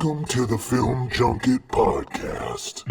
Welcome to the Film Junket Podcast.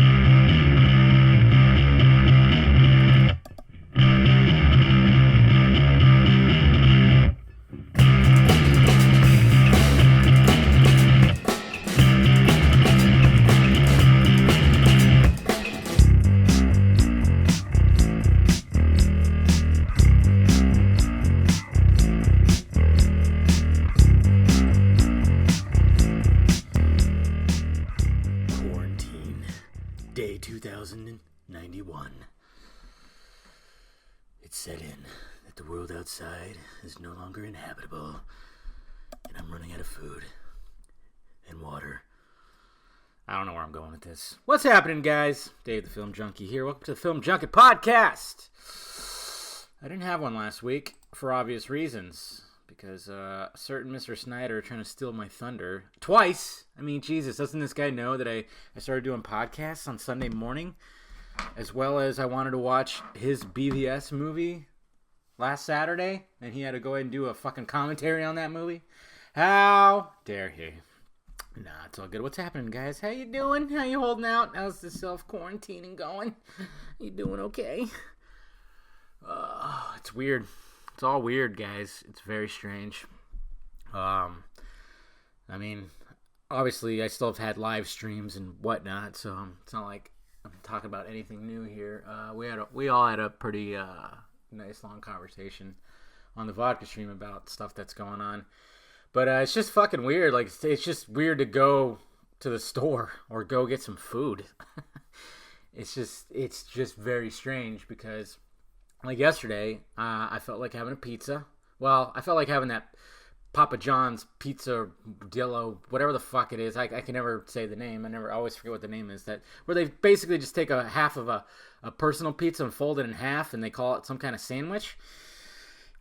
Day 2091. It's set in that the world outside is no longer inhabitable, and I'm running out of food and water. I don't know where I'm going with this. What's happening, guys? Dave the Film Junkie here. Welcome to the Film Junket Podcast. I didn't have one last week for obvious reasons. Because a certain Mr. Snyder trying to steal my thunder twice. I mean, Jesus, doesn't this guy know that I started doing podcasts on Sunday morning? As well as I wanted to watch his BVS movie last Saturday. And he had to go ahead and do a fucking commentary on that movie. How dare he? Nah, it's all good. What's happening, guys? How you doing? How you holding out? How's the self-quarantining going? You doing okay? It's weird. It's all weird, guys. It's very strange. I mean, obviously, I still have had live streams and whatnot, so it's not like I'm talking about anything new here. We all had a pretty nice long conversation on the vodka stream about stuff that's going on, but it's just fucking weird. Like, it's just weird to go to the store or go get some food. It's just very strange because. Like yesterday, I felt like having a pizza. Well, I felt like having that Papa John's Pizza Dillo, whatever the fuck it is. I can never say the name. I always forget what the name is. That where they basically just take a half of a personal pizza and fold it in half, and they call it some kind of sandwich.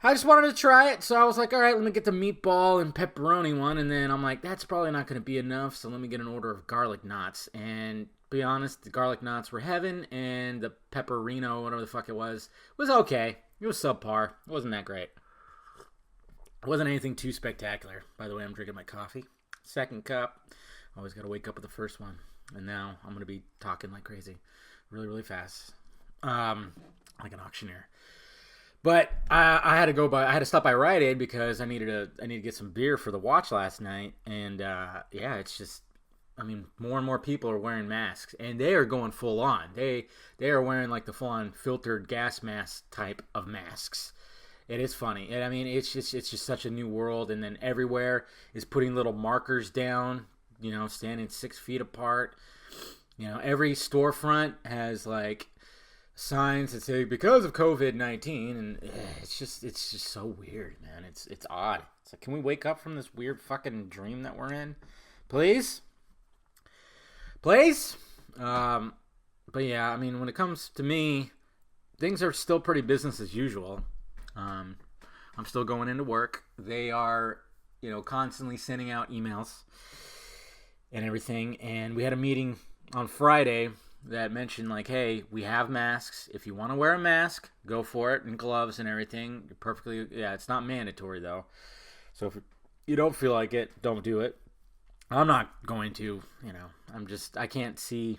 I just wanted to try it, so I was like, all right, let me get the meatball and pepperoni one, and then I'm like, that's probably not going to be enough, so let me get an order of garlic knots. And be honest, the garlic knots were heaven, and the pepperino, whatever the fuck it was okay. It was subpar. It wasn't that great. It wasn't anything too spectacular. By the way, I'm drinking my coffee. Second cup. Always got to wake up with the first one. And now I'm going to be talking like crazy. Really, really fast. Like an auctioneer. But I had to stop by Rite Aid because I needed to get some beer for the watch last night. And yeah, it's just, I mean, more and more people are wearing masks, and they are going full on. They are wearing like the full on filtered gas mask type of masks. It is funny. And I mean, it's just such a new world. And then everywhere is putting little markers down, you know, standing 6 feet apart. You know, every storefront has like signs that say because of COVID-19, and it's just so weird, man. It's odd. It's like, can we wake up from this weird fucking dream that we're in, please? But yeah, I mean, when it comes to me, things are still pretty business as usual. I'm still going into work. They are, you know, constantly sending out emails and everything. And we had a meeting on Friday that mentioned like, hey, we have masks. If you want to wear a mask, go for it, and gloves and everything. You're perfectly, yeah, it's not mandatory though. So if you don't feel like it, don't do it. I'm not going to, you know, I can't see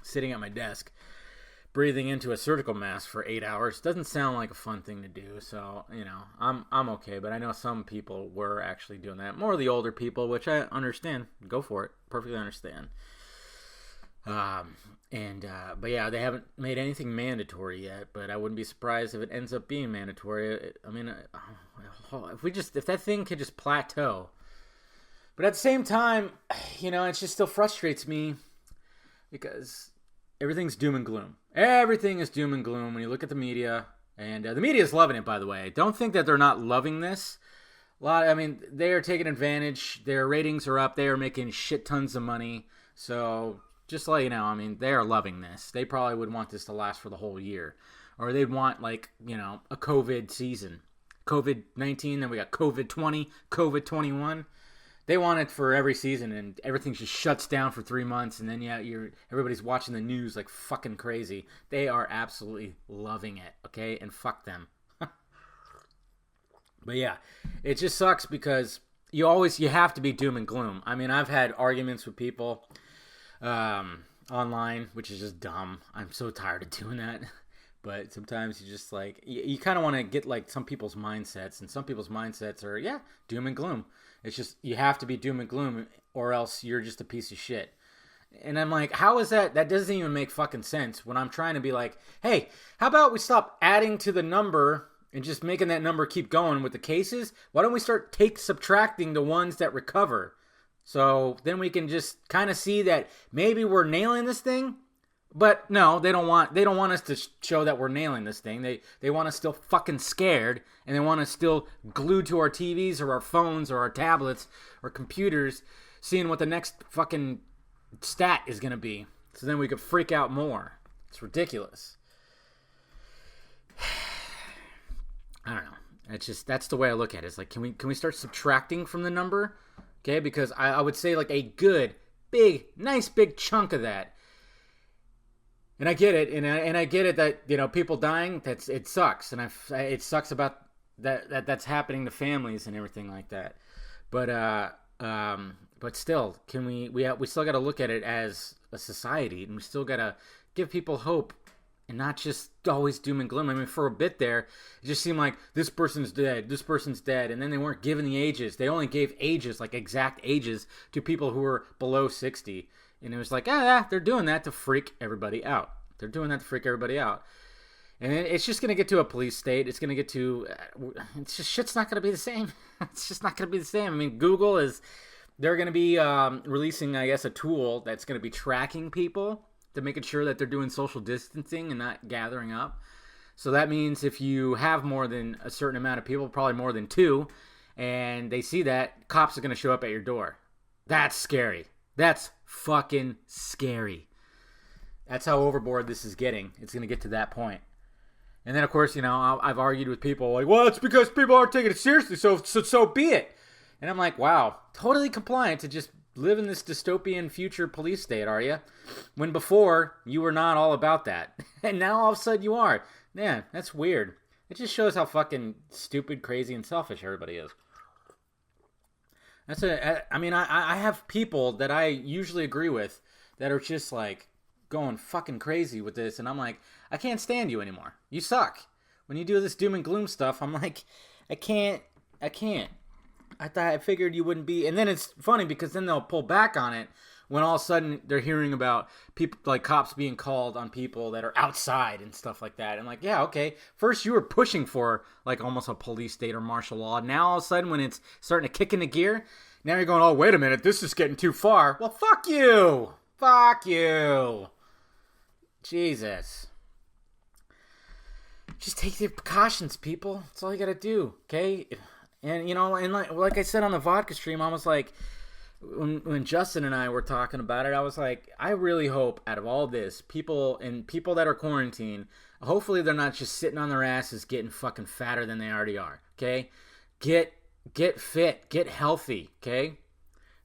sitting at my desk breathing into a surgical mask for 8 hours. Doesn't sound like a fun thing to do. So, you know, I'm okay, but I know some people were actually doing that. More of the older people, which I understand. Go for it. Perfectly understand. But yeah, they haven't made anything mandatory yet, but I wouldn't be surprised if it ends up being mandatory. I mean, if that thing could just plateau. But at the same time, you know, it just still frustrates me because everything's doom and gloom. Everything is doom and gloom when you look at the media, and the media is loving it, by the way. Don't think that they're not loving this. I mean, they are taking advantage. Their ratings are up. They are making shit tons of money. So just to let you know, I mean, they are loving this. They probably would want this to last for the whole year. Or they'd want, like, you know, a COVID season. COVID-19, then we got COVID-20, COVID-21. They want it for every season, and everything just shuts down for 3 months, and then everybody's watching the news like fucking crazy. They are absolutely loving it, okay? And fuck them. But yeah, it just sucks because you have to be doom and gloom. I mean, I've had arguments with people online, which is just dumb. I'm so tired of doing that. But sometimes you just like, you kind of want to get like some people's mindsets, and some people's mindsets are, yeah, doom and gloom. It's just, you have to be doom and gloom or else you're just a piece of shit. And I'm like, how is that? That doesn't even make fucking sense when I'm trying to be like, hey, how about we stop adding to the number and just making that number keep going with the cases? Why don't we start subtracting the ones that recover? So then we can just kind of see that maybe we're nailing this thing. But no, they don't want us to show that we're nailing this thing. They want us still fucking scared, and they want us still glued to our TVs or our phones or our tablets or computers, seeing what the next fucking stat is going to be. So then we could freak out more. It's ridiculous. I don't know. It's just, that's the way I look at it. It's like, can we start subtracting from the number? Okay, because I would say like a good, big, nice big chunk of that. And I get it, and I get it that, you know, people dying, it sucks, and it sucks about that's happening to families and everything like that. But still, we still got to look at it as a society, and we still got to give people hope, and not just always doom and gloom. I mean, for a bit there, it just seemed like this person's dead, and then they weren't given the ages. They only gave ages, like exact ages, to people who were below 60. And it was like, they're doing that to freak everybody out. And it's just going to get to a police state. It's going to get to, shit's not going to be the same. It's just not going to be the same. I mean, they're going to be releasing, I guess, a tool that's going to be tracking people to making sure that they're doing social distancing and not gathering up. So that means if you have more than a certain amount of people, probably more than 2, and they see that, cops are going to show up at your door. That's scary. That's fucking scary. That's how overboard this is getting. It's going to get to that point. And then, of course, you know, I've argued with people like, well, it's because people aren't taking it seriously, so be it. And I'm like, wow, totally compliant to just live in this dystopian future police state, are you? When before, you were not all about that. And now all of a sudden you are. Man, that's weird. It just shows how fucking stupid, crazy, and selfish everybody is. I have people that I usually agree with that are just like going fucking crazy with this, and I'm like, I can't stand you anymore. You suck. When you do this doom and gloom stuff, I'm like, I can't. I figured you wouldn't be. And then it's funny because then they'll pull back on it when all of a sudden they're hearing about people, like cops being called on people that are outside and stuff like that. And like, yeah, okay. First you were pushing for like almost a police state or martial law. Now all of a sudden when it's starting to kick into gear, now you're going, oh, wait a minute, this is getting too far. Well, fuck you. Fuck you. Jesus. Just take the precautions, people. That's all you gotta do, okay? And, you know, and like I said on the vodka stream, I was like, when Justin and I were talking about it, I was like, I really hope out of all this, people that are quarantined, hopefully they're not just sitting on their asses getting fucking fatter than they already are, okay? Get fit, get healthy, okay?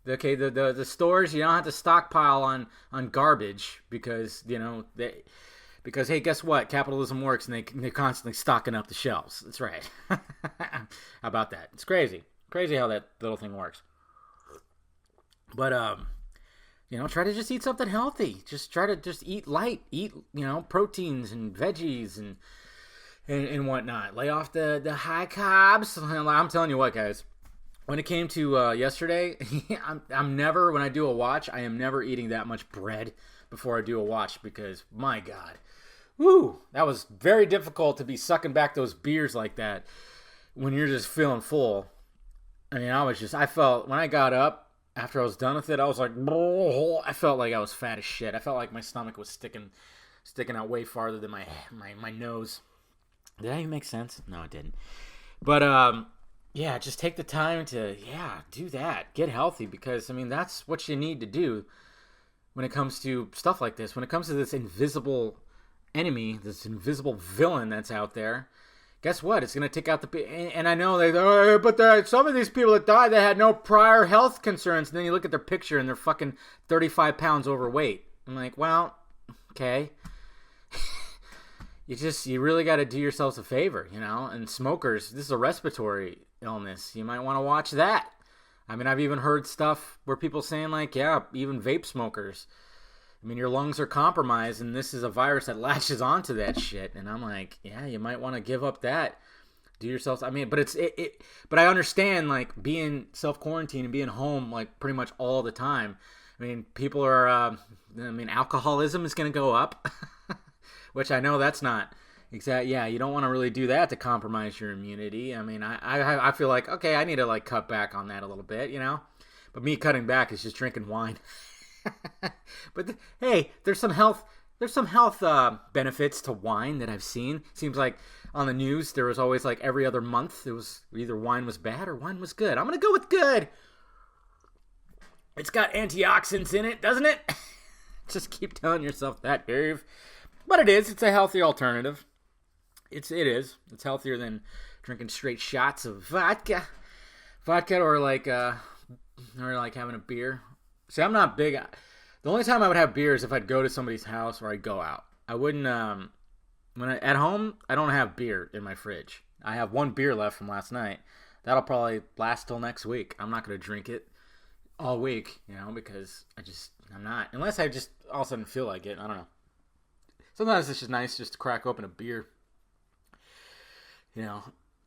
Okay, the stores, you don't have to stockpile on garbage because, you know, because, hey, guess what? Capitalism works, and they're constantly stocking up the shelves. That's right. How about that? It's crazy. Crazy how that little thing works. But, you know, try to just eat something healthy. Just try to just eat light. Eat, you know, proteins and veggies and whatnot. Lay off the high carbs. I'm telling you what, guys. When it came to yesterday, I'm never, when I do a watch, I am never eating that much bread before I do a watch because, my God. Woo! That was very difficult to be sucking back those beers like that when you're just feeling full. I mean, I felt, when I got up, after I was done with it, I was like, I felt like I was fat as shit. I felt like my stomach was sticking out way farther than my nose. Did that even make sense? No, it didn't. But, yeah, just take the time to, do that. Get healthy because, I mean, that's what you need to do when it comes to stuff like this. When it comes to this invisible enemy, this invisible villain that's out there, guess what? It's going to take out the... And I know but some of these people that died, they had no prior health concerns. And then you look at their picture and they're fucking 35 pounds overweight. I'm like, well, okay. You really got to do yourselves a favor, you know? And smokers, this is a respiratory illness. You might want to watch that. I mean, I've even heard stuff where people saying like, yeah, even vape smokers. I mean, your lungs are compromised, and this is a virus that latches onto that shit. And I'm like, yeah, you might want to give up that. Do yourself. I mean, but but I understand like being self quarantined and being home like pretty much all the time. I mean, people are. Alcoholism is going to go up, which I know that's not exact. Yeah, you don't want to really do that to compromise your immunity. I mean, I feel like okay, I need to like cut back on that a little bit, you know. But me cutting back is just drinking wine. But hey, there's some health benefits to wine that I've seen. Seems like on the news there was always like every other month it was either wine was bad or wine was good. I'm gonna go with good. It's got antioxidants in it, doesn't it? Just keep telling yourself that, Dave. But it is. It's a healthy alternative. It is. It's healthier than drinking straight shots of vodka, or like having a beer. See, I'm not big. The only time I would have beer is if I'd go to somebody's house or I'd go out. I wouldn't. At home, I don't have beer in my fridge. I have one beer left from last night. That'll probably last till next week. I'm not going to drink it all week, you know, because I'm not. Unless I just all of a sudden feel like it. I don't know. Sometimes it's just nice just to crack open a beer, you know,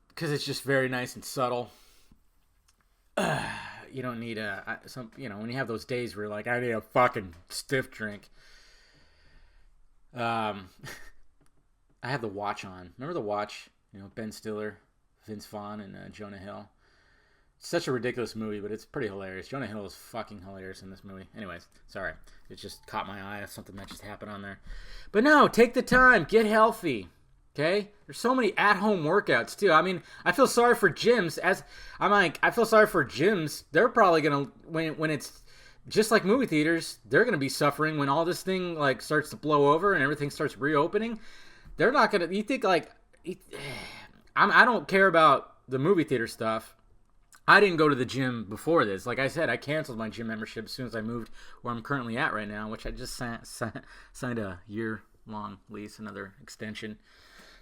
because it's just very nice and subtle. You don't need when you have those days where you're like, I need a fucking stiff drink. I have The Watch on. Remember The Watch? You know, Ben Stiller, Vince Vaughn, and Jonah Hill. It's such a ridiculous movie, but it's pretty hilarious. Jonah Hill is fucking hilarious in this movie. Anyways, sorry. It just caught my eye. That's something that just happened on there. But no, take the time. Get healthy. Okay? There's so many at-home workouts, too. I mean, I feel sorry for gyms. I feel sorry for gyms. They're probably going to, when it's just like movie theaters, they're going to be suffering when all this thing, like, starts to blow over and everything starts reopening. They're not going to, you think, like, I don't care about the movie theater stuff. I didn't go to the gym before this. Like I said, I canceled my gym membership as soon as I moved where I'm currently at right now, which I just signed a year-long lease, another extension.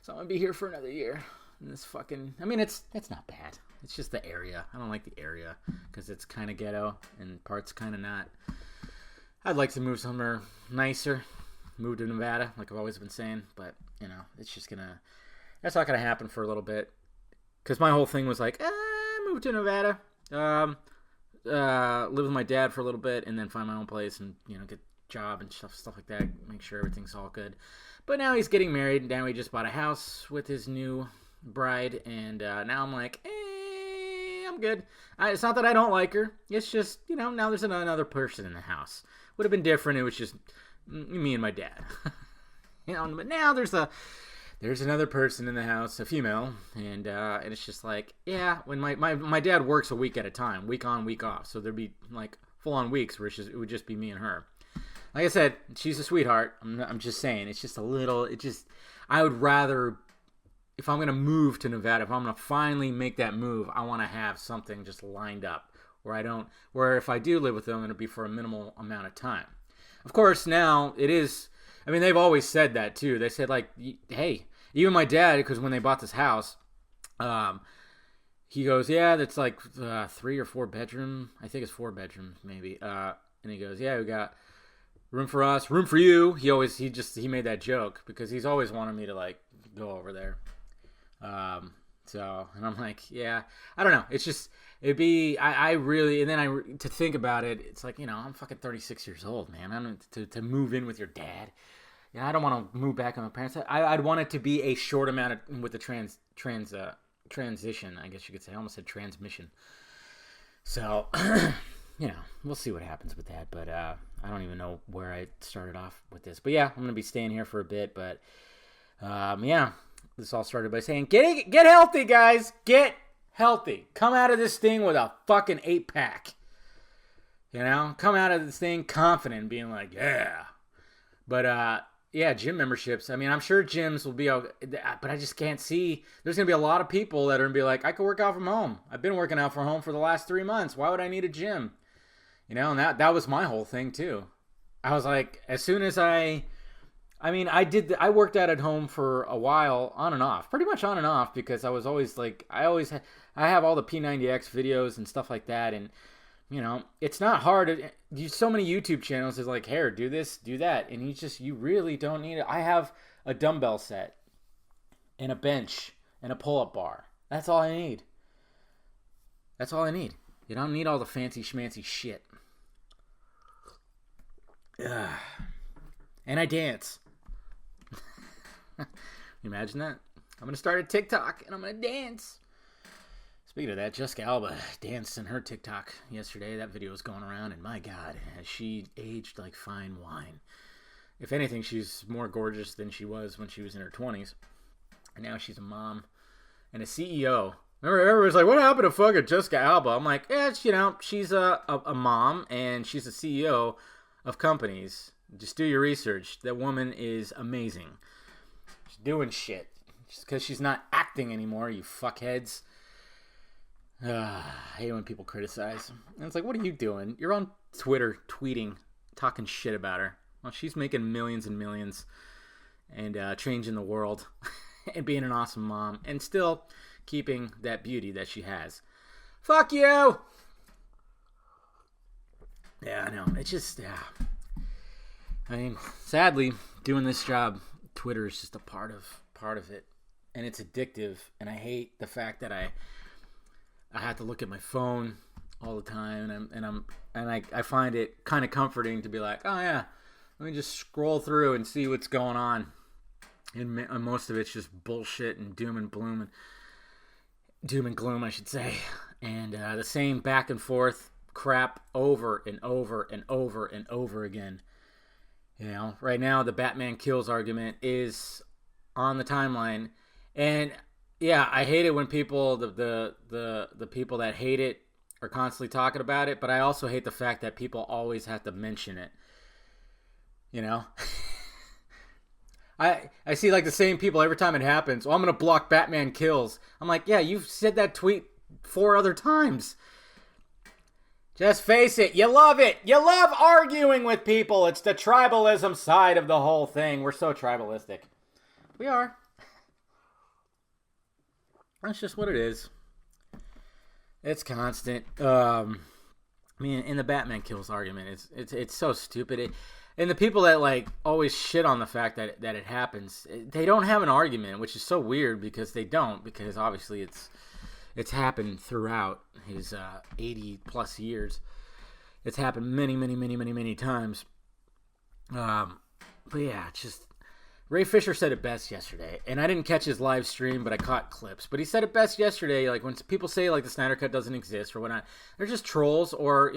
So I'm going to be here for another year. And this fucking... I mean, it's not bad. It's just the area. I don't like the area because it's kind of ghetto and parts kind of not. I'd like to move somewhere nicer. Move to Nevada, like I've always been saying. But, you know, it's just going to... That's not going to happen for a little bit. Because my whole thing was like, move to Nevada. Live with my dad for a little bit and then find my own place and, you know, get a job and stuff like that. Make sure everything's all good. But now he's getting married, and now he just bought a house with his new bride, and now I'm like, I'm good. It's not that I don't like her. It's just, you know, now there's another person in the house. Would have been different. It was just me and my dad. You know, but now there's another person in the house, a female, and it's just like, yeah, when my dad works a week at a time, week on, week off, so there'd be like full-on weeks where it would just be me and her. Like I said, she's a sweetheart. I'm just saying, it's just a little, I would rather, if I'm going to move to Nevada, if I'm going to finally make that move, I want to have something just lined up where if I do live with them, it'll be for a minimal amount of time. Of course, now it is, I mean, they've always said that too. They said like, hey, even my dad, because when they bought this house, he goes, yeah, that's like 3 or 4 bedroom. I think it's 4 bedrooms maybe. And he goes, yeah, we got room for us, room for you. He made that joke because he's always wanted me to like go over there. And I'm like, yeah, I don't know. It's just, it'd be, I really, and then to think about it, it's like, you know, I'm fucking 36 years old, man. I don't, to move in with your dad. Yeah, I don't want to move back on my parents. I'd want it to be a short amount with the transition, I guess you could say. I almost said transmission. So, you know, we'll see what happens with that. But I don't even know where I started off with this. But yeah, I'm going to be staying here for a bit. But yeah, this all started by saying, get healthy, guys. Get healthy. Come out of this thing with a fucking 8-pack. You know, come out of this thing confident, being like, yeah. But yeah, gym memberships. I mean, I'm sure gyms will be okay, but I just can't see. There's going to be a lot of people that are going to be like, I could work out from home. I've been working out from home for the last 3 months. Why would I need a gym? You know, and that was my whole thing too. I was like, as soon as I I mean, I worked out at home for a while, on and off, pretty much on and off, because I was always like, I have all the P90X videos and stuff like that, and it's not hard. So many YouTube channels is like, here, do this, do that, and you really don't need it. I have a dumbbell set and a bench and a pull-up bar. That's all I need. That's all I need. You don't need all the fancy schmancy shit. Ugh. And I dance. Imagine that. I'm going to start a TikTok and I'm going to dance. Speaking of that, Jessica Alba danced in her TikTok yesterday. That video was going around, and my God, has she aged like fine wine. If anything, she's more gorgeous than she was when she was in her 20s. And now she's a mom and a CEO. Remember, everybody's like, what happened to fucking Jessica Alba? I'm like, she's a mom and she's a CEO of companies. Just do your research. That woman is amazing. She's doing shit. Just because she's not acting anymore, you fuckheads. I hate when people criticize. And it's like, what are you doing? You're on Twitter tweeting, talking shit about her. Well, she's making millions and millions and changing the world and being an awesome mom and still keeping that beauty that she has. Fuck you! Yeah, I know. It's just, yeah. I mean, sadly, doing this job, Twitter is just a part of it. And it's addictive. And I hate the fact that I have to look at my phone all the time, and I find it kind of comforting to be like, oh yeah, let me just scroll through and see what's going on. And most of it's just bullshit and doom and gloom, I should say, and the same back and forth crap over and over and over and over again. Right now the Batman kills argument is on the timeline, and yeah, I hate it when people, the people that hate it are constantly talking about it, but I also hate the fact that people always have to mention it. I see like the same people every time it happens. Well, I'm going to block Batman Kills. I'm like, yeah, you've said that tweet 4 other times. Just face it. You love it. You love arguing with people. It's the tribalism side of the whole thing. We're so tribalistic. We are. That's just what it is. It's constant. I mean, in the Batman Kills argument, it's so stupid. And the people that like always shit on the fact that it happens, they don't have an argument, which is so weird because they don't. Because obviously it's happened throughout his 80 plus years. It's happened many times. But yeah, it's just. Ray Fisher said it best yesterday, and I didn't catch his live stream, but I caught clips. But he said it best yesterday, like when people say like the Snyder Cut doesn't exist or whatnot, they're just trolls or,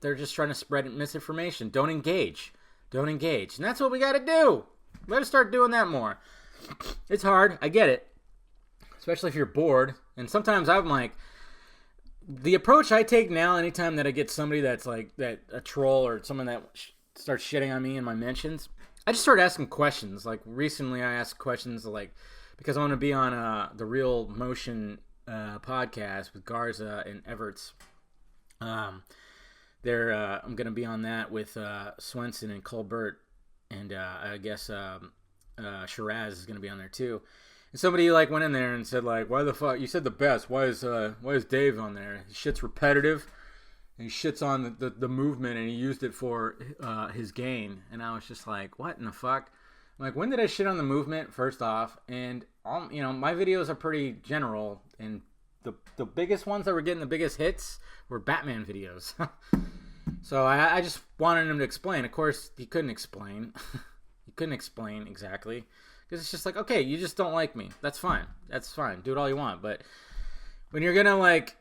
they're just trying to spread misinformation. Don't engage. And that's what we got to do. We got to start doing that more. It's hard. I get it. Especially if you're bored. And sometimes I'm like, the approach I take now anytime that I get somebody that's like that a troll or someone that starts shitting on me in my mentions, I just started asking questions. Like recently I asked questions like, because I want to be on the Real Motion podcast with Garza and Everts. I'm going to be on that with Swenson and Colbert, and I guess Shiraz is going to be on there too. And somebody like went in there and said like, why the fuck, you said the best, why is Dave on there? His shit's repetitive. He shits on the movement, and he used it for his gain. And I was just like, what in the fuck? I'm like, when did I shit on the movement, first off? And, my videos are pretty general. And the biggest ones that were getting the biggest hits were Batman videos. So I just wanted him to explain. Of course, he couldn't explain. He couldn't explain exactly. Because it's just like, okay, you just don't like me. That's fine. Do it all you want. But when you're going to, like,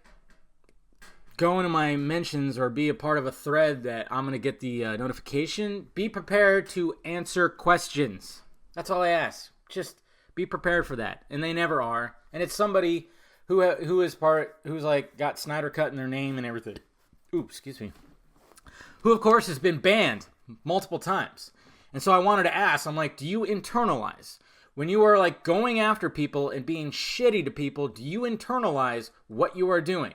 go into my mentions or be a part of a thread that I'm going to get the notification, be prepared to answer questions. That's all I ask. Just be prepared for that. And they never are. And it's somebody who's like got Snyder Cut in their name and everything. Ooh, excuse me. Who, of course, has been banned multiple times. And so I wanted to ask, I'm like, do you internalize? When you are like going after people and being shitty to people, do you internalize what you are doing?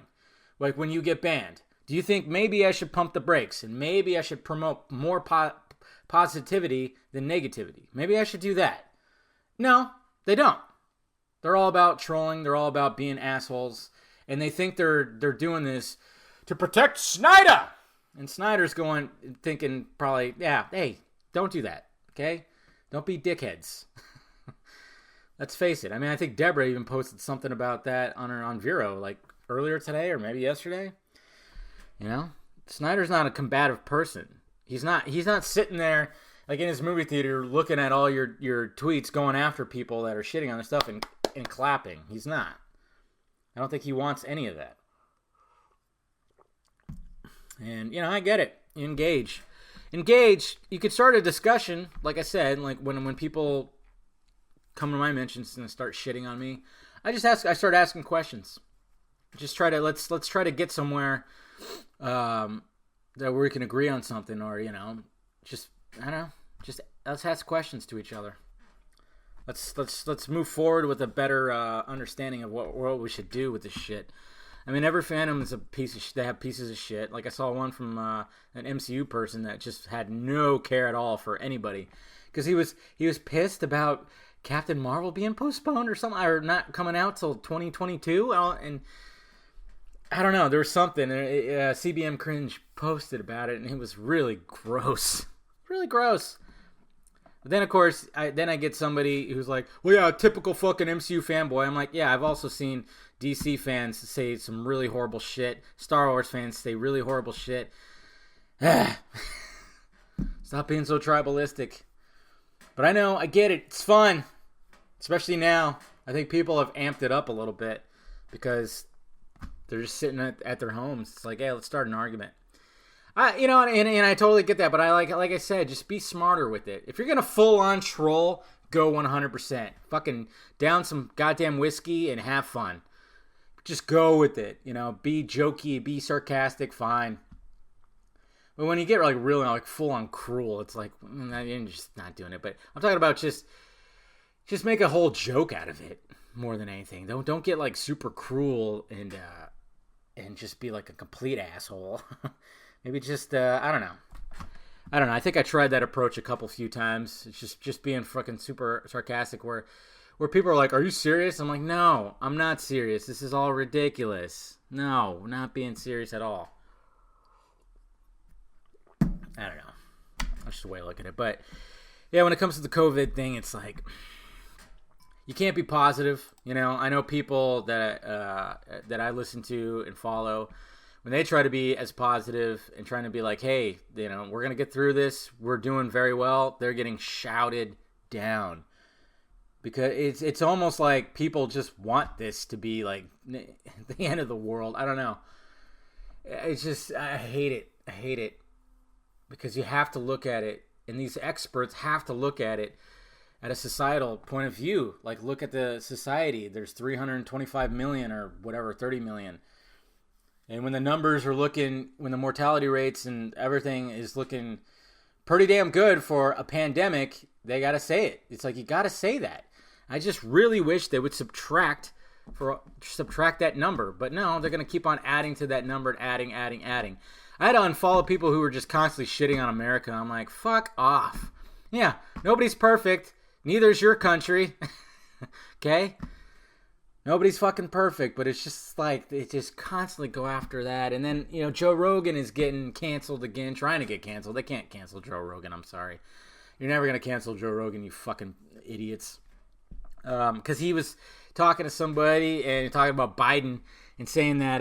Like when you get banned, do you think maybe I should pump the brakes and maybe I should promote more positivity than negativity. Maybe I should do that. No, they don't. They're all about trolling. They're all about being assholes. And they think they're doing this to protect Snyder. And Snyder's thinking probably, yeah, hey, don't do that, okay? Don't be dickheads. Let's face it. I mean, I think Deborah even posted something about that on Vero, like earlier today or maybe yesterday. You know, Snyder's not a combative person. He's not sitting there like in his movie theater looking at all your tweets going after people that are shitting on their stuff and clapping. He's not. I don't think he wants any of that. And, you know, I get it. Engage. You could start a discussion, like I said, like when people come to my mentions and start shitting on me. I start asking questions. Just try to, let's try to get somewhere that we can agree on something, or, you know, just let's ask questions to each other. Let's move forward with a better understanding of what we should do with this shit. I mean, every fandom is they have pieces of shit. Like I saw one from an MCU person that just had no care at all for anybody, because he was pissed about Captain Marvel being postponed or something, or not coming out till 2022. And I don't know, there was something. CBM Cringe posted about it, and it was really gross, really gross. But then, of course, I get somebody who's like, well, yeah, typical fucking MCU fanboy. I'm like, yeah, I've also seen DC fans say some really horrible shit. Star Wars fans say really horrible shit. Stop being so tribalistic. But I know, I get it. It's fun. Especially now. I think people have amped it up a little bit because they're just sitting at their homes. It's like, hey, let's start an argument. And I totally get that, but I like I said, just be smarter with it. If you're gonna full on troll, go 100%. Fucking down some goddamn whiskey and have fun. Just go with it. You know, be jokey, be sarcastic, fine. But when you get like really like full on cruel, it's like you're just not doing it. But I'm talking about just make a whole joke out of it more than anything. Don't get like super cruel and just be like a complete asshole. Maybe just, I don't know. I think I tried that approach a few times. It's just being fucking super sarcastic where people are like, are you serious? I'm like, no, I'm not serious. This is all ridiculous. No, we're not being serious at all. I don't know. That's just the way I look at it. But, yeah, when it comes to the COVID thing, it's like, you can't be positive. You know, I know people that I listen to and follow, when they try to be as positive and trying to be like, hey, you know, we're going to get through this, we're doing very well, they're getting shouted down. Because it's almost like people just want this to be like the end of the world. I don't know. It's just, I hate it. Because you have to look at it, and these experts have to look at it at a societal point of view. Like, look at the society. There's 325 million or whatever, 30 million. And when the numbers are looking, when the mortality rates and everything is looking pretty damn good for a pandemic, they got to say it. It's like, you got to say that. I just really wish they would subtract that number. But no, they're going to keep on adding to that number, adding. I had to unfollow people who were just constantly shitting on America. I'm like, fuck off. Yeah, nobody's perfect. Neither is your country. Okay? Nobody's fucking perfect, but it's just like, they just constantly go after that. And then, you know, Joe Rogan is getting canceled again, trying to get canceled. They can't cancel Joe Rogan, I'm sorry. You're never going to cancel Joe Rogan, you fucking idiots. Because he was talking to somebody and talking about Biden and saying that,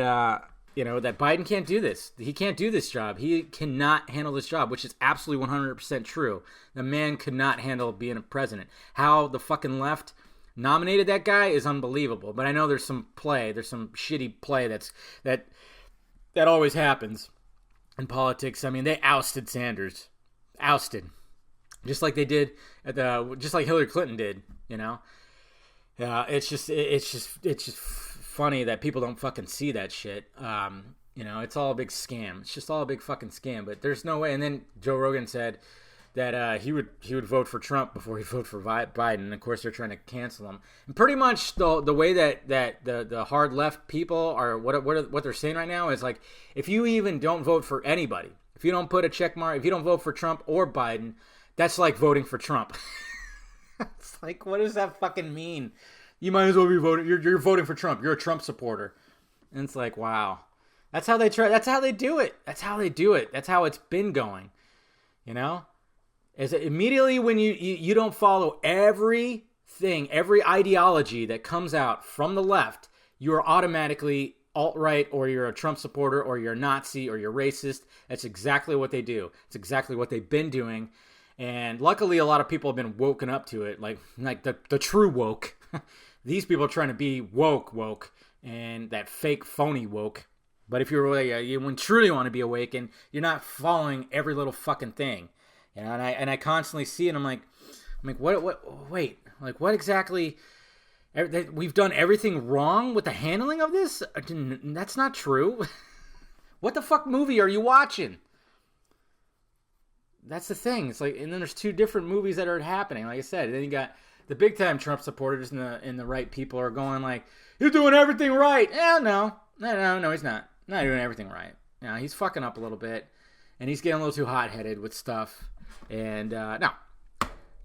that Biden can't do this. He can't do this job. He cannot handle this job, which is absolutely 100% true. The man could not handle being a president. How the fucking left nominated that guy is unbelievable. But I know there's some shitty play that always happens in politics. I mean, they ousted Sanders. Ousted. Just like they did just like Hillary Clinton did, you know? Yeah, it's just funny that people don't fucking see that shit. It's all a big scam. It's just all a big fucking scam. But there's no way. And then Joe Rogan said that he would vote for Trump before he voted for Biden. And of course, they're trying to cancel him. And pretty much the way that the hard left people are what they're saying right now is like, if you even don't vote for anybody, If you don't put a check mark, if you don't vote for Trump or Biden, that's like voting for Trump. It's like, what does that fucking mean? You might as well be voting. You're voting for Trump. You're a Trump supporter. And it's like, wow. That's how they try. That's how they do it. That's how they do it. That's how it's been going. You know? Is it immediately when you don't follow everything, every ideology that comes out from the left, you are automatically alt-right, or you're a Trump supporter, or you're a Nazi, or you're racist. That's exactly what they do. It's exactly what they've been doing. And luckily, a lot of people have been woken up to it, like the true woke. These people are trying to be woke, and that fake, phony woke. But if you're really, you truly want to be awakened, you're not following every little fucking thing. You know, and I constantly see it. I'm like, what? Wait, like what exactly? We've done everything wrong with the handling of this? That's not true. What the fuck movie are you watching? That's the thing. It's like, and then there's two different movies that are happening. Like I said, then you got the big time Trump supporters and the right people are going like, you're doing everything right. No, he's not. Not doing everything right. You know, he's fucking up a little bit, and he's getting a little too hot headed with stuff. And no.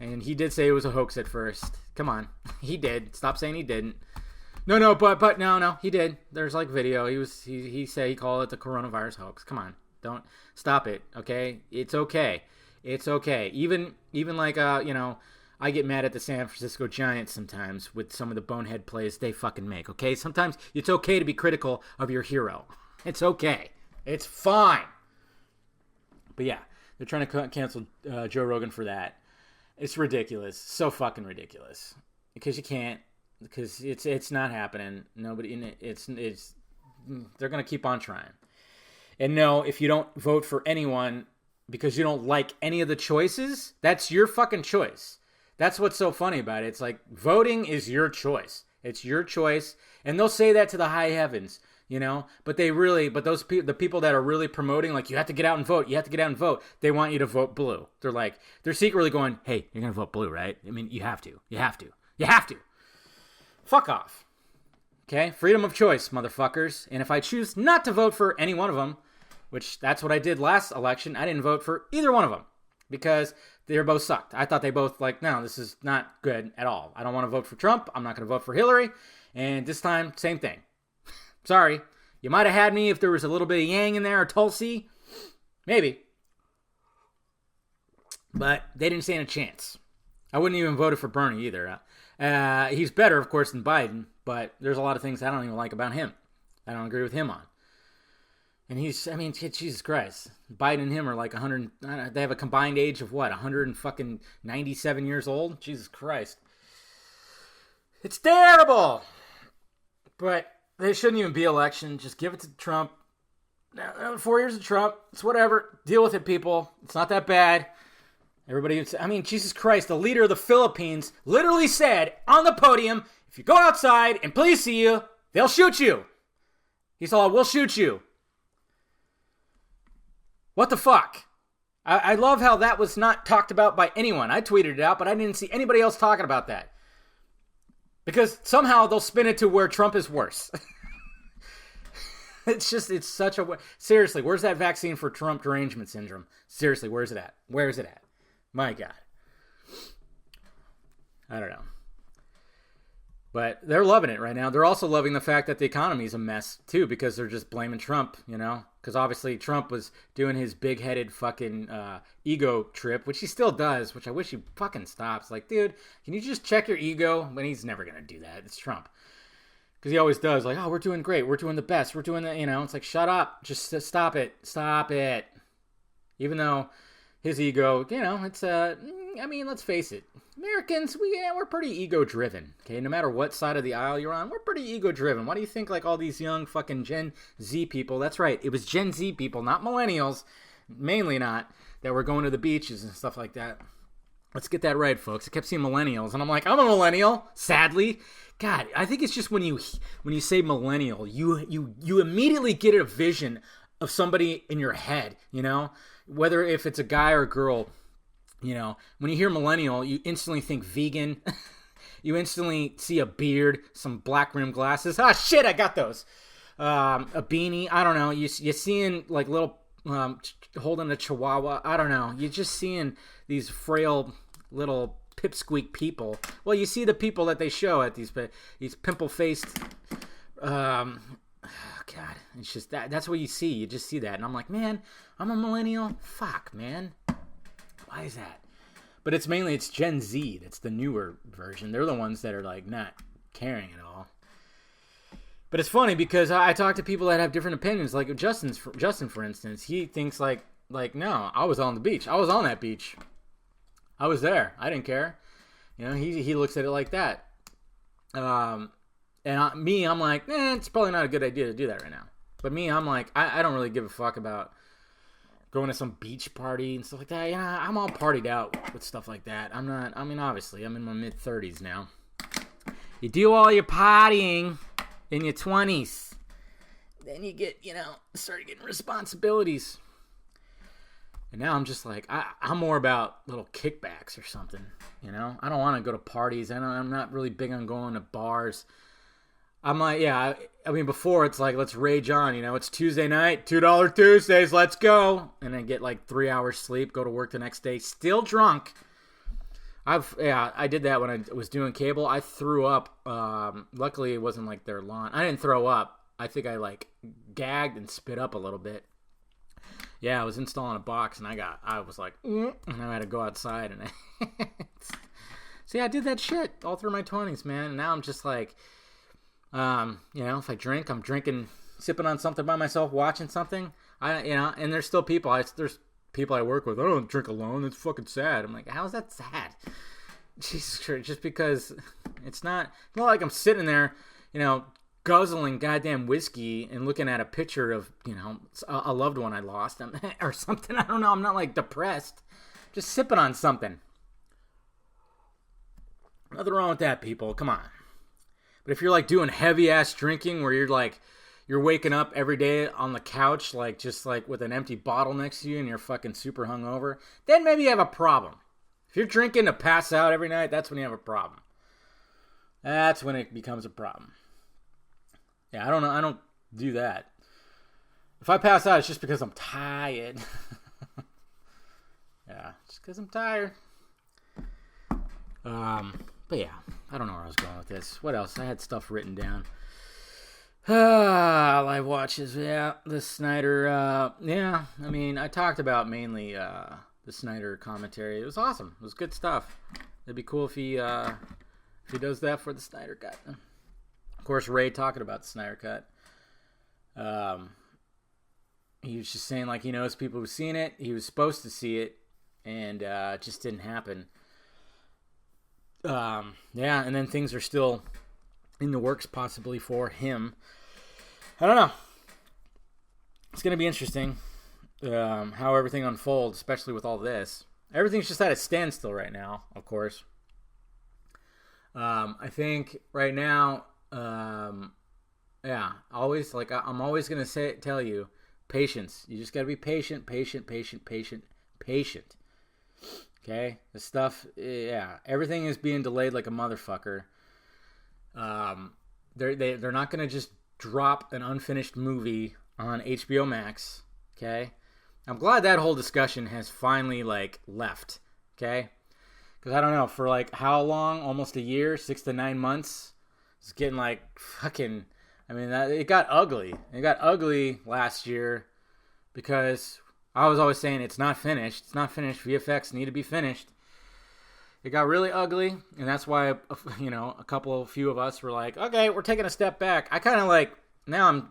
And he did say it was a hoax at first. Come on. He did. Stop saying he didn't. No, but no, he did. There's like video. He said he called it the coronavirus hoax. Come on. Don't stop it, okay? It's okay. It's okay. Even like I get mad at the San Francisco Giants sometimes with some of the bonehead plays they fucking make, okay? Sometimes it's okay to be critical of your hero. It's okay. It's fine. But yeah, they're trying to cancel Joe Rogan for that. It's ridiculous. So fucking ridiculous. Because you can't. Because it's not happening. Nobody in it. It's they're gonna keep on trying. And no, if you don't vote for anyone because you don't like any of the choices, that's your fucking choice. That's what's so funny about it. It's like voting is your choice. It's your choice, and they'll say that to the high heavens, you know. But the people that are really promoting, like, you have to get out and vote. You have to get out and vote. They want you to vote blue. They're secretly going, hey, you're gonna vote blue, right? I mean, you have to. You have to. You have to. Fuck off. Okay, freedom of choice, motherfuckers. And if I choose not to vote for any one of them, which that's what I did last election, I didn't vote for either one of them because they both sucked. I thought they both no, this is not good at all. I don't want to vote for Trump. I'm not going to vote for Hillary. And this time, same thing. Sorry. You might have had me if there was a little bit of Yang in there or Tulsi. Maybe. But they didn't stand a chance. I wouldn't even vote for Bernie either. He's better, of course, than Biden, but there's a lot of things I don't even like about him. I don't agree with him on. And Jesus Christ. Biden and him are like 100, they have a combined age of what, 197 years old? Jesus Christ. It's terrible! But there shouldn't even be election. Just give it to Trump. 4 years of Trump. It's whatever. Deal with it, people. It's not that bad. Everybody, Jesus Christ, the leader of the Philippines literally said on the podium, if you go outside and police see you, they'll shoot you. He's all, we'll shoot you. What the fuck? I love how that was not talked about by anyone. I tweeted it out, but I didn't see anybody else talking about that. Because somehow they'll spin it to where Trump is worse. It's such a... Seriously, where's that vaccine for Trump derangement syndrome? Seriously, where's it at? Where is it at? My God. I don't know. But they're loving it right now. They're also loving the fact that the economy is a mess, too, because they're just blaming Trump, you know? Because obviously Trump was doing his big-headed fucking ego trip, which he still does, which I wish he fucking stops. Like, dude, can you just check your ego? But he's never going to do that. It's Trump. Because he always does, like, oh, we're doing great. We're doing the best. We're doing the, you know, it's like, shut up. Just stop it. Stop it. Even though his ego, you know, it's, let's face it. Americans, we're pretty ego-driven, okay? No matter what side of the aisle you're on, we're pretty ego-driven. Why do you think, like, all these young fucking Gen Z people, that's right, it was Gen Z people, not millennials, mainly not, that were going to the beaches and stuff like that. Let's get that right, folks. I kept seeing millennials, and I'm like, I'm a millennial, sadly. God, I think it's just when you say millennial, you immediately get a vision of somebody in your head, you know? Whether if it's a guy or a girl. You know, when you hear millennial, you instantly think vegan. You instantly see a beard, some black rim glasses. Ah, shit, I got those. A beanie. I don't know. You're seeing like little holding a chihuahua. I don't know. You're just seeing these frail little pipsqueak people. Well, you see the people that they show at these pimple-faced. God, it's just that's what you see. You just see that, and I'm like, man, I'm a millennial. Fuck, man. Why is that? But it's Gen Z. That's the newer version. They're the ones that are like not caring at all. But it's funny because I talk to people that have different opinions. Like Justin, for instance, he thinks like no, I was on the beach. I was on that beach. I was there. I didn't care. You know, he looks at it like that. I'm like, it's probably not a good idea to do that right now. But I'm like, I don't really give a fuck about going to some beach party and stuff like that. Yeah, I'm all partied out with stuff like that. Obviously, I'm in my mid-30s now. You do all your partying in your 20s. Then you get, start getting responsibilities. And now I'm just like, I'm more about little kickbacks or something, I don't want to go to parties. I'm not really big on going to bars. I'm like, yeah, before it's like, let's rage on, it's Tuesday night, $2 Tuesdays, let's go. And then get like 3 hours sleep, go to work the next day, still drunk. I did that when I was doing cable. I threw up. Luckily, it wasn't like their lawn. I didn't throw up. I think I like gagged and spit up a little bit. Yeah, I was installing a box, and I was like, and I had to go outside, and see, I did that shit all through my 20s, man. And now I'm just like, if I drink, I'm drinking, sipping on something by myself, watching something. And there's still people. There's people I work with. I don't drink alone. It's fucking sad. I'm like, how is that sad? Jesus Christ! Just because it's not like I'm sitting there, guzzling goddamn whiskey and looking at a picture of, a loved one I lost or something. I don't know. I'm not like depressed. Just sipping on something. Nothing wrong with that, people. Come on. But if you're like doing heavy ass drinking where you're waking up every day on the couch, like just like with an empty bottle next to you and you're fucking super hungover, then maybe you have a problem. If you're drinking to pass out every night, that's when you have a problem. That's when it becomes a problem. Yeah, I don't know. I don't do that. If I pass out, it's just because I'm tired. Yeah, just because I'm tired. But yeah, I don't know where I was going with this. What else? I had stuff written down. Live watches. Yeah, the Snyder. Yeah, I talked about mainly the Snyder commentary. It was awesome. It was good stuff. It'd be cool if he does that for the Snyder cut. Of course, Ray talking about the Snyder cut. He was just saying like he knows people who've seen it. He was supposed to see it, and it just didn't happen. Yeah, and then things are still in the works possibly for him. I don't know. It's going to be interesting how everything unfolds, especially with all this. Everything's just at a standstill right now, of course. I think right now, always like I'm always going to tell you, patience. You just got to be patient. Okay, the stuff, everything is being delayed like a motherfucker. They're not gonna just drop an unfinished movie on HBO Max. Okay, I'm glad that whole discussion has finally like left. Okay, because I don't know for like how long, almost a year, 6 to 9 months. It's getting like fucking. It got ugly. It got ugly last year because I was always saying it's not finished. It's not finished. VFX need to be finished. It got really ugly, and that's why, a few of us were like, okay, we're taking a step back. I kind of like, now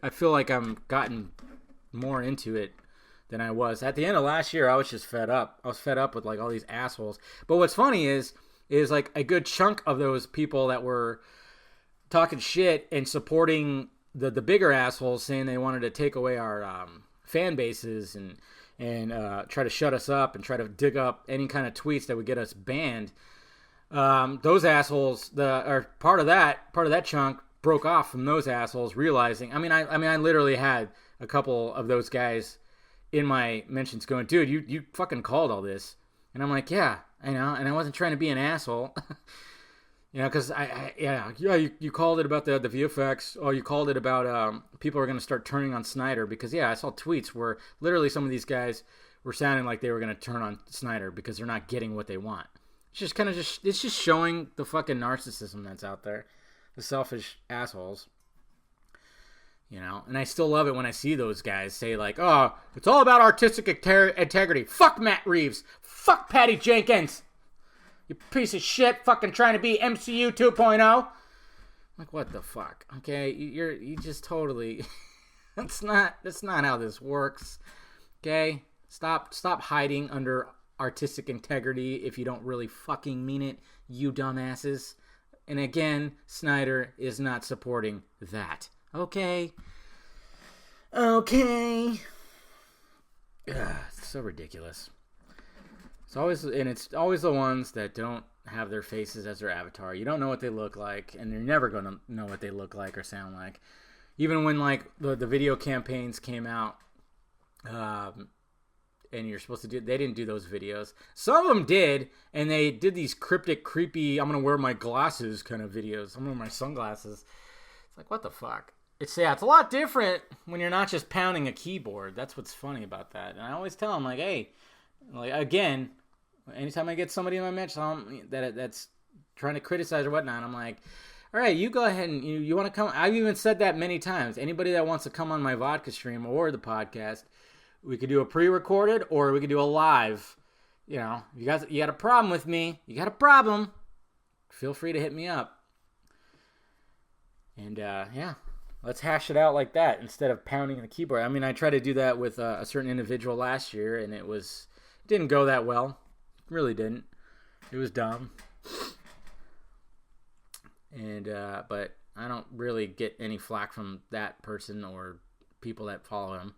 I feel like I'm gotten more into it than I was. At the end of last year, I was just fed up. I was fed up with like all these assholes. But what's funny is like a good chunk of those people that were talking shit and supporting the bigger assholes saying they wanted to take away our fan bases and try to shut us up and try to dig up any kind of tweets that would get us banned. Those assholes, part of that chunk broke off from those assholes, realizing. I literally had a couple of those guys in my mentions going, dude, you fucking called all this, and I'm like, yeah, I know, and I wasn't trying to be an asshole. You know, because you called it about the VFX. Oh, you called it about people are going to start turning on Snyder because I saw tweets where literally some of these guys were sounding like they were going to turn on Snyder because they're not getting what they want. It's just kind of it's just showing the fucking narcissism that's out there, the selfish assholes. You know, and I still love it when I see those guys say like, "Oh, it's all about artistic integrity." Fuck Matt Reeves. Fuck Patty Jenkins. You piece of shit, fucking trying to be MCU 2.0. Like, what the fuck? Okay, you just totally. that's not how this works. Okay, stop hiding under artistic integrity if you don't really fucking mean it, you dumbasses. And again, Snyder is not supporting that. Okay. Ugh, it's so ridiculous. It's always the ones that don't have their faces as their avatar. You don't know what they look like, and you're never going to know what they look like or sound like. Even when like the video campaigns came out, and you're supposed to they didn't do those videos. Some of them did, and they did these cryptic, creepy, I'm going to wear my glasses kind of videos. I'm going to wear my sunglasses. It's like, what the fuck? It's a lot different when you're not just pounding a keyboard. That's what's funny about that. And I always tell them, like, hey, like, again, anytime I get somebody in my match that's trying to criticize or whatnot, I'm like, all right, you go ahead and you want to come. I've even said that many times. Anybody that wants to come on my vodka stream or the podcast, we could do a pre-recorded or we could do a live. You know, you got a problem with me, you got a problem, feel free to hit me up. And, let's hash it out like that instead of pounding the keyboard. I mean, I tried to do that with a certain individual last year, and it didn't go that well. It really didn't. It was dumb. And but I don't really get any flack from that person or people that follow him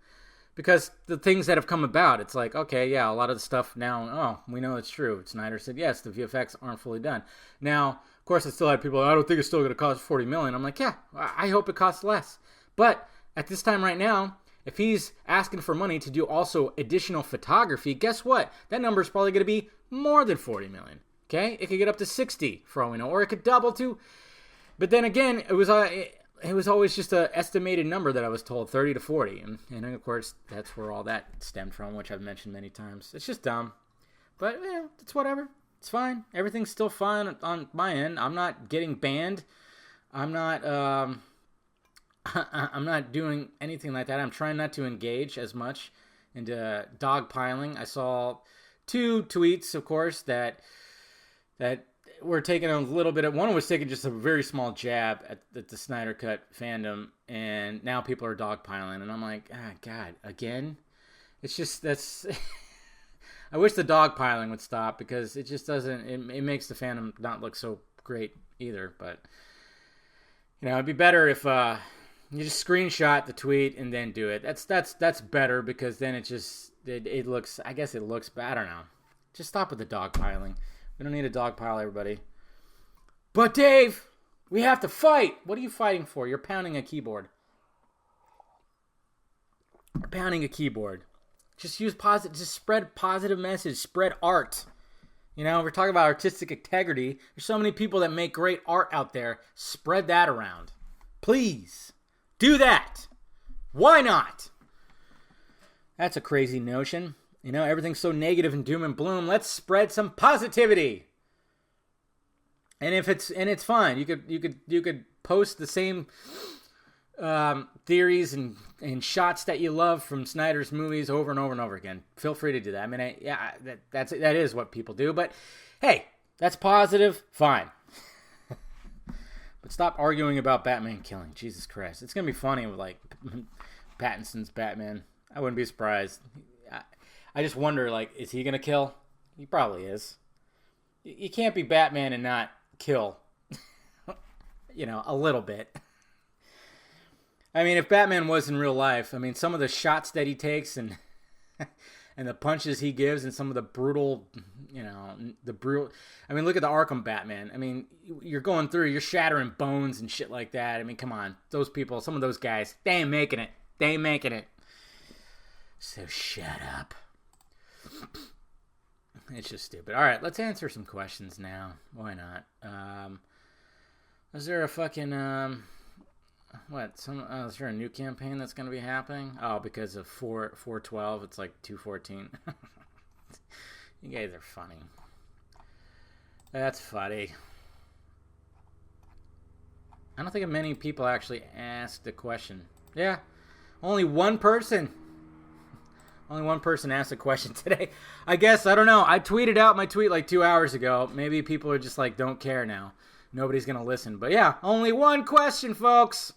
because the things that have come about, it's like, okay, yeah, a lot of the stuff now, we know it's true. Snyder said, yes, the VFX aren't fully done. Now, of course, I still had people, I don't think it's still going to cost $40 million. I'm like, yeah, I hope it costs less. But at this time right now, if he's asking for money to do also additional photography, guess what? That number is probably going to be more than $40 million. Okay? It could get up to 60 for all we know, or it could double to. But then again, it was always just an estimated number that I was told, 30 to 40. And of course, that's where all that stemmed from, which I've mentioned many times. It's just dumb. But, it's whatever. It's fine. Everything's still fine on my end. I'm not getting banned. I'm not I'm not doing anything like that. I'm trying not to engage as much into dogpiling. I saw 2 tweets, of course, that were taking a little bit of, one was taking just a very small jab at the Snyder Cut fandom, and now people are dogpiling, and I'm like, God, again? It's just, that's... I wish the dogpiling would stop because it just doesn't. It makes the fandom not look so great either. But it'd be better if you just screenshot the tweet and then do it. That's better because then it looks. I guess it looks bad. I don't know. Just stop with the dogpiling. We don't need a dogpile, everybody. But Dave, we have to fight. What are you fighting for? You're pounding a keyboard. You're pounding a keyboard. Just use positive. Just spread positive message. Spread art. We're talking about artistic integrity. There's so many people that make great art out there. Spread that around. Please. Do that. Why not? That's a crazy notion. Everything's so negative and doom and gloom. Let's spread some positivity. And it's fine. You could post the same theories and shots that you love from Snyder's movies over and over and over again. Feel free to do that. I mean, that is what people do. But hey, that's positive. Fine. But stop arguing about Batman killing. Jesus Christ, it's gonna be funny with like Pattinson's Batman. I wouldn't be surprised. I just wonder, like, is he gonna kill? He probably is. You can't be Batman and not kill. A little bit. I mean, if Batman was in real life, I mean, some of the shots that he takes and and the punches he gives and some of the brutal, I mean, look at the Arkham Batman. I mean, you're going through, you're shattering bones and shit like that. I mean, come on. Those people, some of those guys, they ain't making it. So shut up. It's just stupid. All right, let's answer some questions now. Why not? Is there a fucking what? Is there a new campaign that's gonna be happening? Oh, because of 412, it's like 214. You guys are funny. That's funny. I don't think many people actually asked the question. Yeah, only one person. Only one person asked a question today. I guess, I don't know. I tweeted out my tweet like 2 hours ago. Maybe people are just like, don't care now. Nobody's going to listen. But yeah, only one question, folks.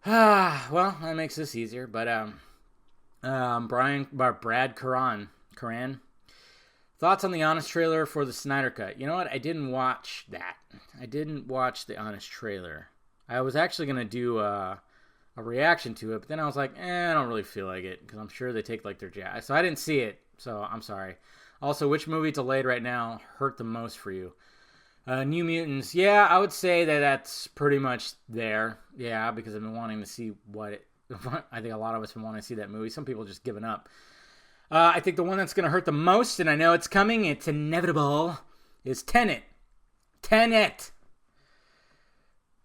Well, that makes this easier. But Brad Curran. Thoughts on the Honest trailer for the Snyder Cut? You know what? I didn't watch that. I didn't watch the Honest trailer. I was actually going to do a reaction to it, but then I was like, I don't really feel like it, because I'm sure they take like their jab. So I didn't see it, so I'm sorry. Also, which movie delayed right now hurt the most for you? New Mutants. Yeah, I would say that that's pretty much there. Yeah, because I've been wanting to see I think a lot of us have been wanting to see that movie. Some people just giving up. I think the one that's going to hurt the most, and I know it's coming, it's inevitable, is Tenet. Tenet!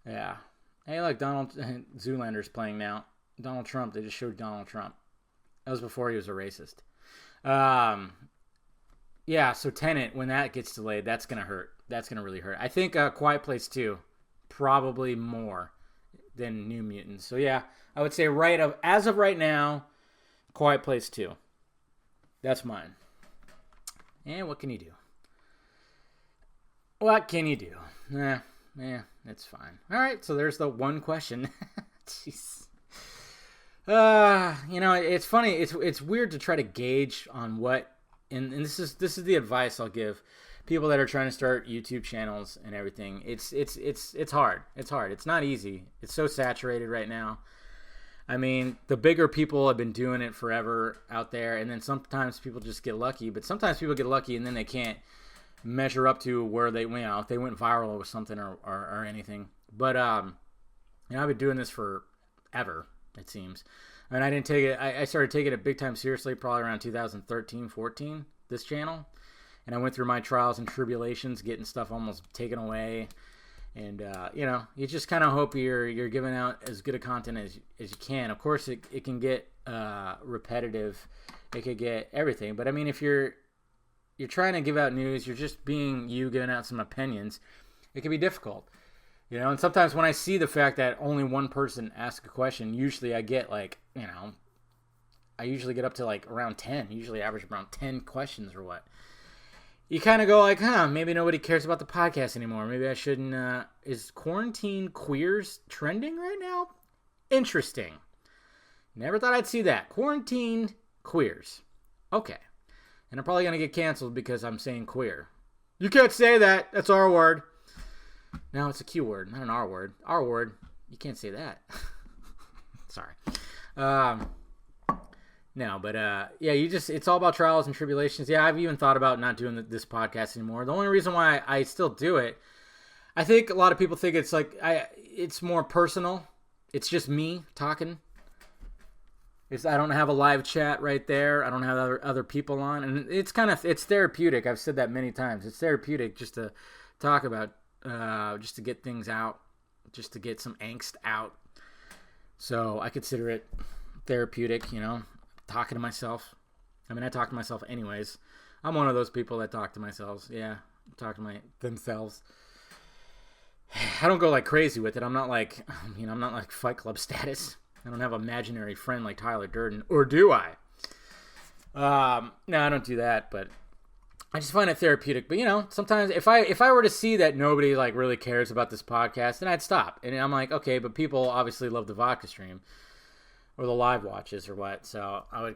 Yeah. Hey, look, Zoolander's playing now. Donald Trump, they just showed Donald Trump. That was before he was a racist. Yeah, so Tenet, when that gets delayed, that's going to hurt. That's going to really hurt. I think Quiet Place 2, probably more than New Mutants. So yeah, I would say as of right now, Quiet Place 2. That's mine. And what can you do? What can you do? Yeah, it's fine. All right, so there's the one question. Jeez. It's funny. It's weird to try to gauge on what, and this is the advice I'll give people that are trying to start YouTube channels and everything. It's hard. It's hard. It's not easy. It's so saturated right now. I mean, the bigger people have been doing it forever out there, and then sometimes people just get lucky. But sometimes people get lucky, and then they can't measure up to where they, if they went viral with something or anything. But I've been doing this forever, it seems. And I didn't take it. I started taking it big time seriously probably around 2013, 14. This channel, and I went through my trials and tribulations, getting stuff almost taken away. And, you just kind of hope you're giving out as good a content as you can. Of course, it can get repetitive. It could get everything. But, I mean, if you're trying to give out news, you're just being you, giving out some opinions, it can be difficult. And sometimes when I see the fact that only one person asks a question, usually I get I usually get up to like around 10. Usually average around 10 questions or what. You kind of go like, maybe nobody cares about the podcast anymore. Maybe I shouldn't. Is quarantine queers trending right now? Interesting. Never thought I'd see that. Quarantine queers. Okay. And I'm probably going to get canceled because I'm saying queer. You can't say that. That's R word. No, it's a Q word, not an R word. R word. You can't say that. Sorry. No, but it's all about trials and tribulations. Yeah, I've even thought about not doing this podcast anymore. The only reason why I still do it, I think a lot of people think it's like it's more personal. It's just me talking. I don't have a live chat right there. I don't have other people on, and it's therapeutic. I've said that many times. It's therapeutic just to talk about, just to get things out, just to get some angst out. So I consider it therapeutic, talking to myself. I mean, I talk to myself anyways. I'm one of those people that talk to myself. Yeah, talk to themselves. I don't go like crazy with it. I'm not like, I'm not like Fight Club status. I don't have an imaginary friend like Tyler Durden, or do I? No, I don't do that, but I just find it therapeutic. But sometimes if I were to see that nobody like really cares about this podcast, then I'd stop. And I'm like, okay, but people obviously love the vodka stream or the live watches or what. So I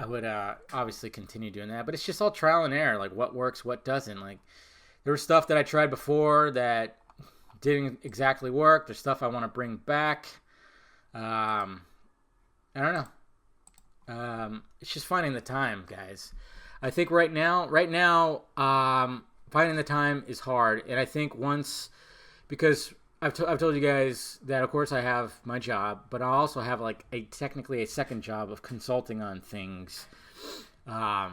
would obviously continue doing that. But it's just all trial and error, like what works, what doesn't. Like there was stuff that I tried before that didn't exactly work. There's stuff I want to bring back. I don't know. It's just finding the time, guys. I think right now, finding the time is hard. And I think because I've told you guys that, of course, I have my job, but I also have like technically a second job of consulting on things that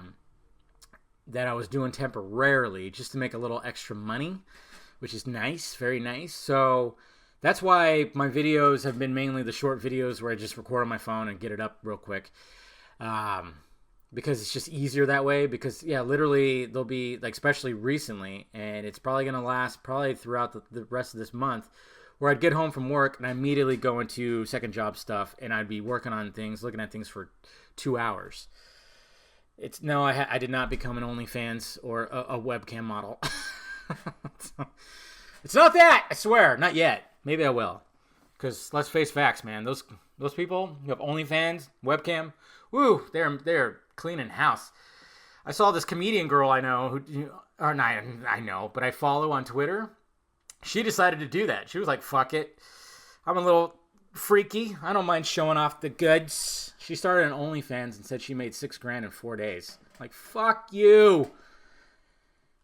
I was doing temporarily just to make a little extra money which is nice, very nice. So that's why my videos have been mainly the short videos where I just record on my phone and get it up real quick. Because it's just easier that way. Because, yeah, literally they'll be, like, especially recently, and it's probably going to last probably throughout the rest of this month, where I'd get home from work and I immediately go into second job stuff, and I'd be working on things, looking at things for 2 hours. I did not become an OnlyFans or a webcam model. It's not that, I swear, not yet. Maybe I will, because let's face facts, man. Those people who have OnlyFans, webcam, woo, they're cleaning house. I saw this comedian girl I know I know, but I follow on Twitter. She decided to do that. She was like, "Fuck it, I'm a little freaky. I don't mind showing off the goods." She started an OnlyFans and said she made $6,000 in 4 days. Like, fuck you.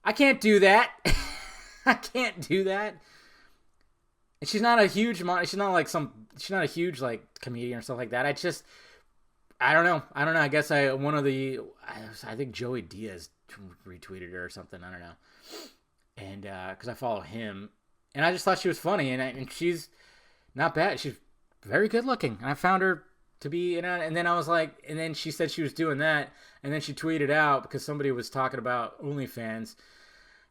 I can't do that. I can't do that. And she's not a huge like comedian or stuff like that. I don't know. I guess I think Joey Diaz retweeted her or something. I don't know. And because I follow him, and I just thought she was funny, and she's not bad. She's very good looking, and I found her to be, and then I was like, and then she said she was doing that, and then she tweeted out because somebody was talking about OnlyFans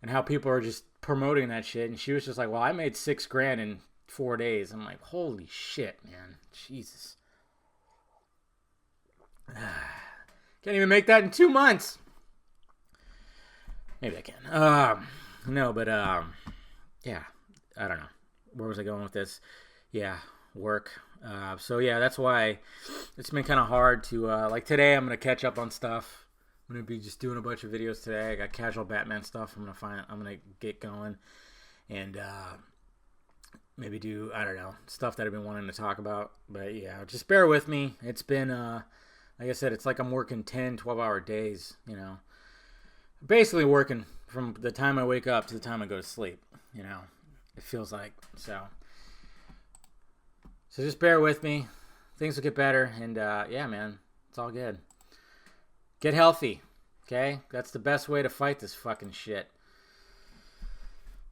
and how people are just promoting that shit, and she was just like, "Well, I made $6,000 in 4 days." I'm like, holy shit, man, Jesus. Can't even make that in 2 months. Maybe I can. No, but yeah, I don't know. Where was I going with this? Yeah, work. So yeah, that's why it's been kind of hard to like today. I'm gonna catch up on stuff. I'm gonna be just doing a bunch of videos today. I got casual Batman stuff. I'm gonna get going, and maybe do, I don't know, stuff that I've been wanting to talk about. But yeah, just bear with me. It's been like I said, it's like I'm working 10, 12-hour days. You know, basically working from the time I wake up to the time I go to sleep. You know, it feels like so. So just bear with me. Things will get better. And yeah, man, it's all good. Get healthy, okay? That's the best way to fight this fucking shit.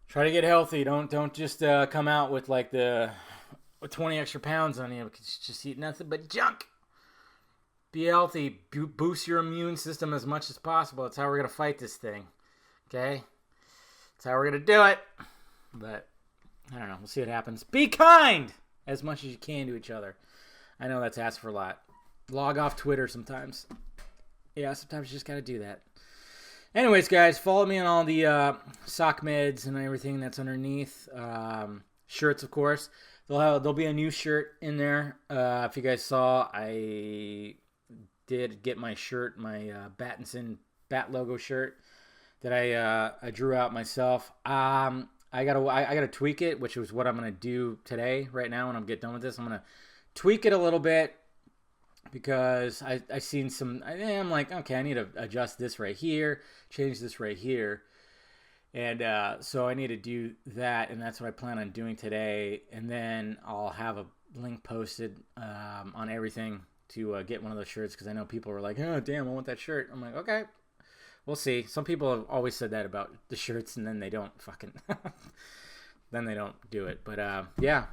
Try to get healthy. Don't just come out with like the 20 extra pounds on you because you just eat nothing but junk. Be healthy. Boost your immune system as much as possible. That's how we're going to fight this thing, okay? That's how we're going to do it. But I don't know. We'll see what happens. Be kind as much as you can to each other. I know that's asked for a lot. Log off Twitter sometimes. Yeah, sometimes you just gotta do that. Anyways, guys, follow me on all the sock meds and everything that's underneath. Shirts, of course. There'll be a new shirt in there. If you guys saw, I did get my shirt, my Bat logo shirt that I drew out myself. I gotta tweak it, which is what I'm gonna do today. Right now, when I get done with this, I'm gonna tweak it a little bit because I seen some. I'm like, okay, I need to adjust this right here, change this right here, and so I need to do that, and that's what I plan on doing today. And then I'll have a link posted on everything to get one of those shirts because I know people were like, "Oh, damn, I want that shirt." I'm like, okay. We'll see. Some people have always said that about the shirts, and then they don't fucking, then they don't do it. But yeah,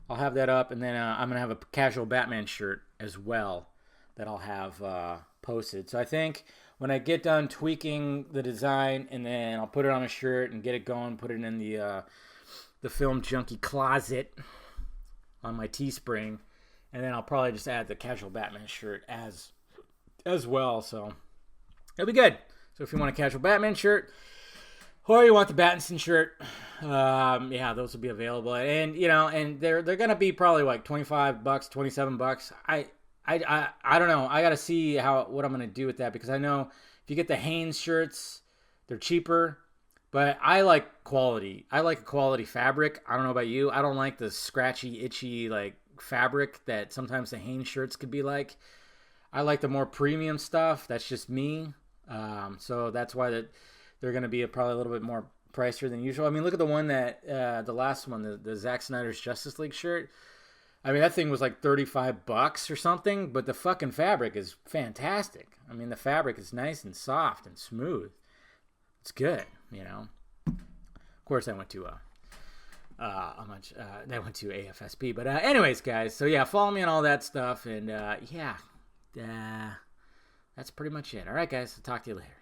I'll have that up, and then I'm gonna have a casual Batman shirt as well that I'll have posted. So I think when I get done tweaking the design, and then I'll put it on a shirt and get it going, put it in the Film Junkie closet on my Teespring, and then I'll probably just add the casual Batman shirt as well. So it'll be good. So if you want a casual Batman shirt, or you want the Battinson shirt, yeah, those will be available. And and they're gonna be probably like $25, $27. I don't know. I gotta see what I'm gonna do with that because I know if you get the Hanes shirts, they're cheaper. But I like quality. I like a quality fabric. I don't know about you. I don't like the scratchy, itchy like fabric that sometimes the Hanes shirts could be like. I like the more premium stuff. That's just me. So that's why they're going to be probably a little bit more pricier than usual. I mean, look at the one that the last one, the Zack Snyder's Justice League shirt. I mean, that thing was like $35 or something, but the fucking fabric is fantastic. I mean, the fabric is nice and soft and smooth. It's good, Of course, I went to I went to AFSP. But anyways, guys, so yeah, follow me on all that stuff, and that's pretty much it. All right, guys, I'll talk to you later.